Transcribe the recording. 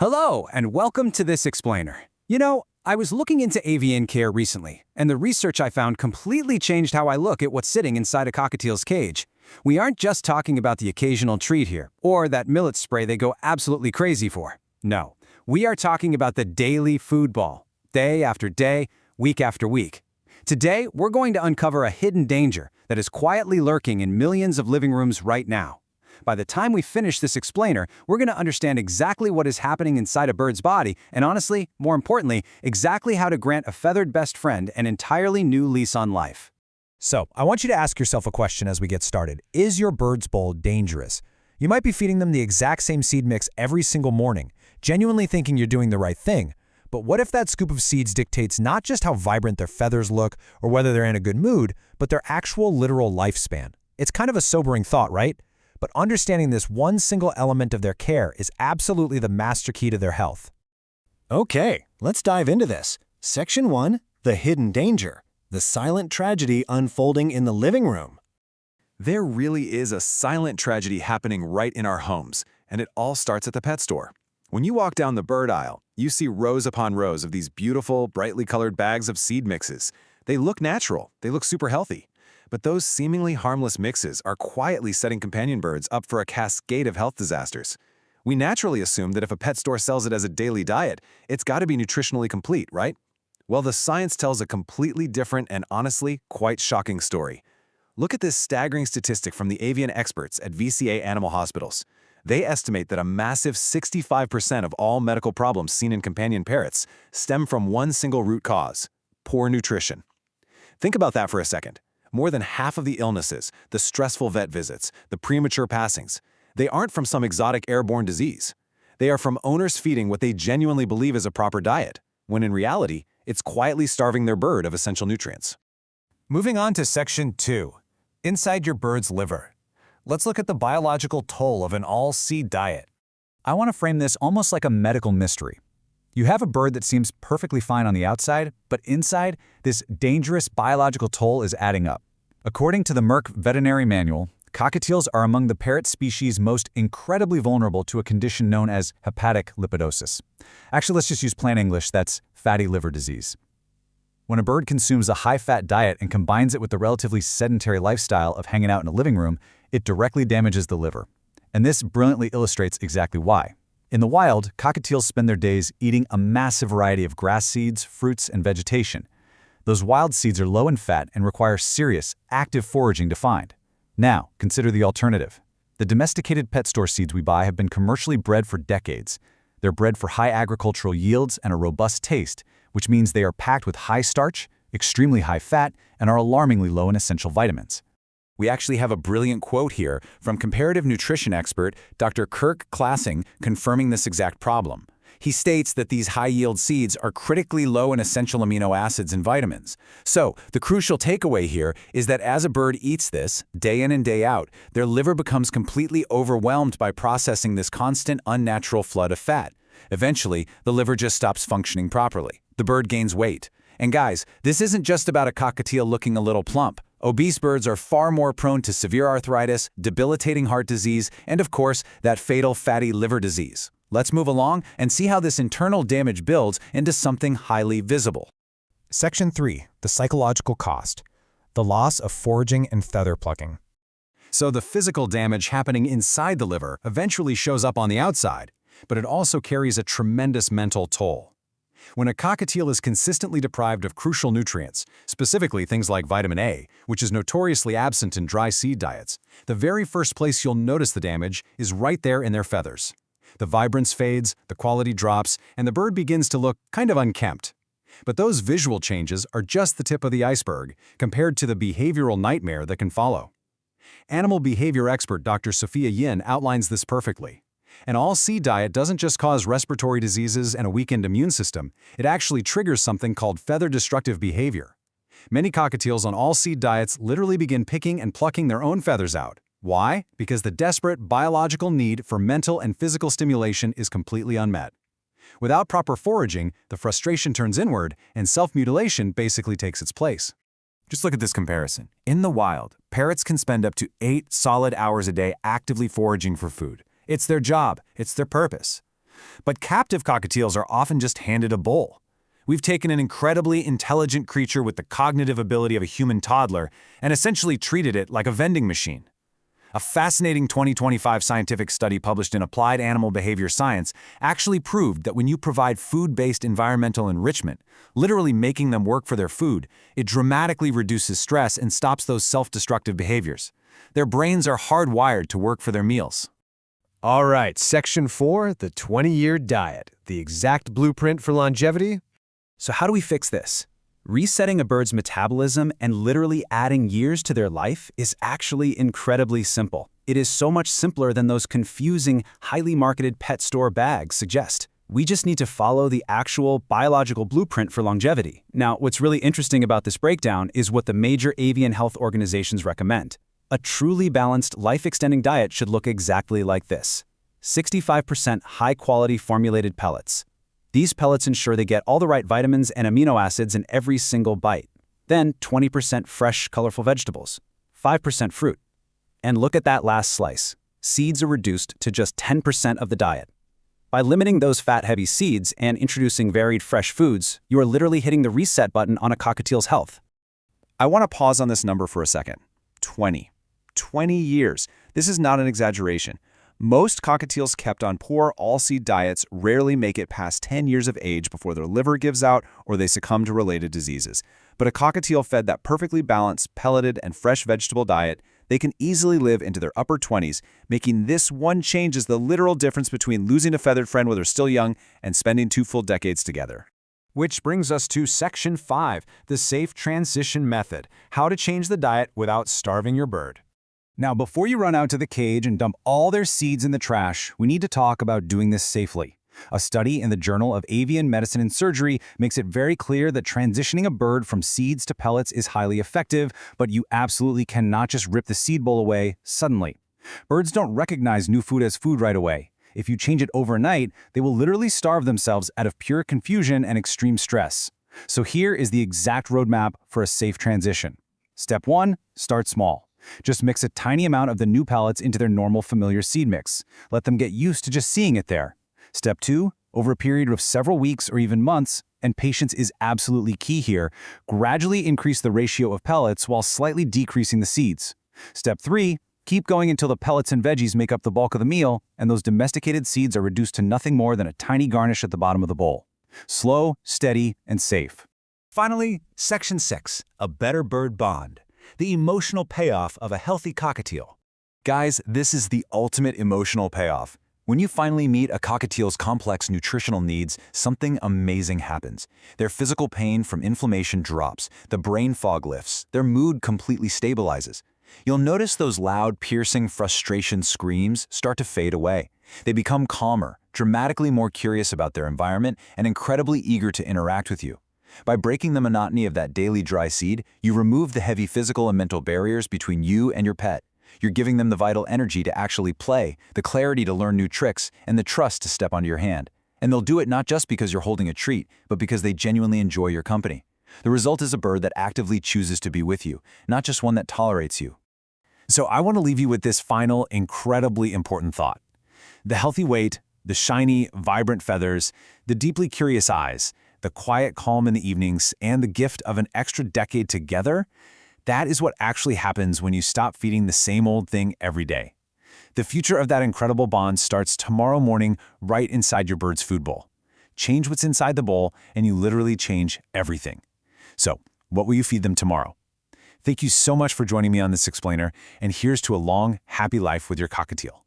Hello, and welcome to this explainer. I was looking into avian care recently, and the research I found completely changed how I look at what's sitting inside a cockatiel's cage. We aren't just talking about the occasional treat here, or that millet spray they go absolutely crazy for. No, we are talking about the daily food ball, day after day, week after week. Today, we're going to uncover a hidden danger that is quietly lurking in millions of living rooms right now. By the time we finish this explainer, we're going to understand exactly what is happening inside a bird's body, and honestly, more importantly, exactly how to grant a feathered best friend an entirely new lease on life. So, I want you to ask yourself a question as we get started. Is your bird's bowl dangerous? You might be feeding them the exact same seed mix every single morning, genuinely thinking you're doing the right thing. But what if that scoop of seeds dictates not just how vibrant their feathers look or whether they're in a good mood, but their actual literal lifespan? It's kind of a sobering thought, right? But understanding this one single element of their care is absolutely the master key to their health. Okay, let's dive into this. Section 1, the hidden danger, the silent tragedy unfolding in the living room. There really is a silent tragedy happening right in our homes, and it all starts at the pet store. When you walk down the bird aisle, you see rows upon rows of these beautiful, brightly colored bags of seed mixes. They look natural, they look super healthy. But those seemingly harmless mixes are quietly setting companion birds up for a cascade of health disasters. We naturally assume that if a pet store sells it as a daily diet, it's got to be nutritionally complete, right? Well, the science tells a completely different and honestly quite shocking story. Look at this staggering statistic from the avian experts at VCA Animal Hospitals. They estimate that a massive 65% of all medical problems seen in companion parrots stem from one single root cause: poor nutrition. Think about that for a second. More than half of the illnesses, the stressful vet visits, the premature passings, they aren't from some exotic airborne disease. They are from owners feeding what they genuinely believe is a proper diet, when in reality, it's quietly starving their bird of essential nutrients. Moving on to Section 2, inside your bird's liver. Let's look at the biological toll of an all-seed diet. I want to frame this almost like a medical mystery. You have a bird that seems perfectly fine on the outside, but inside, this dangerous biological toll is adding up. According to the Merck Veterinary Manual, cockatiels are among the parrot species most incredibly vulnerable to a condition known as hepatic lipidosis. Actually, let's just use plain English, that's fatty liver disease. When a bird consumes a high-fat diet and combines it with the relatively sedentary lifestyle of hanging out in a living room, it directly damages the liver. And this brilliantly illustrates exactly why. In the wild, cockatiels spend their days eating a massive variety of grass seeds, fruits, and vegetation. Those wild seeds are low in fat and require serious, active foraging to find. Now, consider the alternative. The domesticated pet store seeds we buy have been commercially bred for decades. They're bred for high agricultural yields and a robust taste, which means they are packed with high starch, extremely high fat, and are alarmingly low in essential vitamins. We actually have a brilliant quote here from comparative nutrition expert Dr. Kirk Classing confirming this exact problem. He states that these high-yield seeds are critically low in essential amino acids and vitamins. So, the crucial takeaway here is that as a bird eats this, day in and day out, their liver becomes completely overwhelmed by processing this constant, unnatural flood of fat. Eventually, the liver just stops functioning properly. The bird gains weight. And guys, this isn't just about a cockatiel looking a little plump. Obese birds are far more prone to severe arthritis, debilitating heart disease, and of course, that fatal fatty liver disease. Let's move along and see how this internal damage builds into something highly visible. Section 3, the psychological cost. The loss of foraging and feather plucking. So the physical damage happening inside the liver eventually shows up on the outside, but it also carries a tremendous mental toll. When a cockatiel is consistently deprived of crucial nutrients, specifically things like vitamin A, which is notoriously absent in dry seed diets, the very first place you'll notice the damage is right there in their feathers. The vibrance fades, the quality drops, and the bird begins to look kind of unkempt. But those visual changes are just the tip of the iceberg compared to the behavioral nightmare that can follow. Animal behavior expert Dr. Sophia Yin outlines this perfectly. An all-seed diet doesn't just cause respiratory diseases and a weakened immune system, it actually triggers something called feather-destructive behavior. Many cockatiels on all-seed diets literally begin picking and plucking their own feathers out. Why? Because the desperate biological need for mental and physical stimulation is completely unmet. Without proper foraging, the frustration turns inward, and self-mutilation basically takes its place. Just look at this comparison. In the wild, parrots can spend up to 8 solid hours a day actively foraging for food. It's their job, it's their purpose. But captive cockatiels are often just handed a bowl. We've taken an incredibly intelligent creature with the cognitive ability of a human toddler and essentially treated it like a vending machine. A fascinating 2025 scientific study published in Applied Animal Behavior Science actually proved that when you provide food-based environmental enrichment, literally making them work for their food, it dramatically reduces stress and stops those self-destructive behaviors. Their brains are hardwired to work for their meals. All right, Section 4, the 20-year diet. The exact blueprint for longevity? So how do we fix this? Resetting a bird's metabolism and literally adding years to their life is actually incredibly simple. It is so much simpler than those confusing, highly marketed pet store bags suggest. We just need to follow the actual biological blueprint for longevity. Now, what's really interesting about this breakdown is what the major avian health organizations recommend. A truly balanced, life-extending diet should look exactly like this. 65% high-quality formulated pellets. These pellets ensure they get all the right vitamins and amino acids in every single bite. Then 20% fresh, colorful vegetables, 5% fruit. And look at that last slice. Seeds are reduced to just 10% of the diet. By limiting those fat-heavy seeds and introducing varied fresh foods, you are literally hitting the reset button on a cockatiel's health. I want to pause on this number for a second. 20 years. This is not an exaggeration. Most cockatiels kept on poor all-seed diets rarely make it past 10 years of age before their liver gives out or they succumb to related diseases. But a cockatiel fed that perfectly balanced, pelleted, and fresh vegetable diet, they can easily live into their upper 20s, making this one change as the literal difference between losing a feathered friend while they're still young and spending 2 full decades together. Which brings us to Section 5, the safe transition method, how to change the diet without starving your bird. Now, before you run out to the cage and dump all their seeds in the trash, we need to talk about doing this safely. A study in the Journal of Avian Medicine and Surgery makes it very clear that transitioning a bird from seeds to pellets is highly effective, but you absolutely cannot just rip the seed bowl away suddenly. Birds don't recognize new food as food right away. If you change it overnight, they will literally starve themselves out of pure confusion and extreme stress. So here is the exact roadmap for a safe transition. Step 1, start small. Just mix a tiny amount of the new pellets into their normal familiar seed mix. Let them get used to just seeing it there. Step 2, over a period of several weeks or even months, and patience is absolutely key here, gradually increase the ratio of pellets while slightly decreasing the seeds. Step 3, keep going until the pellets and veggies make up the bulk of the meal, and those domesticated seeds are reduced to nothing more than a tiny garnish at the bottom of the bowl. Slow, steady, and safe. Finally, Section 6, a better bird bond. The emotional payoff of a healthy cockatiel. Guys, this is the ultimate emotional payoff. When you finally meet a cockatiel's complex nutritional needs, something amazing happens. Their physical pain from inflammation drops, the brain fog lifts, their mood completely stabilizes. You'll notice those loud, piercing frustration screams start to fade away. They become calmer, dramatically more curious about their environment, and incredibly eager to interact with you. By breaking the monotony of that daily dry seed, you remove the heavy physical and mental barriers between you and your pet. You're giving them the vital energy to actually play, the clarity to learn new tricks, and the trust to step onto your hand. And they'll do it not just because you're holding a treat, but because they genuinely enjoy your company. The result is a bird that actively chooses to be with you, not just one that tolerates you. So I want to leave you with this final, incredibly important thought. The healthy weight, the shiny, vibrant feathers, the deeply curious eyes, the quiet calm in the evenings, and the gift of an extra decade together, that is what actually happens when you stop feeding the same old thing every day. The future of that incredible bond starts tomorrow morning right inside your bird's food bowl. Change what's inside the bowl, and you literally change everything. So, what will you feed them tomorrow? Thank you so much for joining me on this explainer, and here's to a long, happy life with your cockatiel.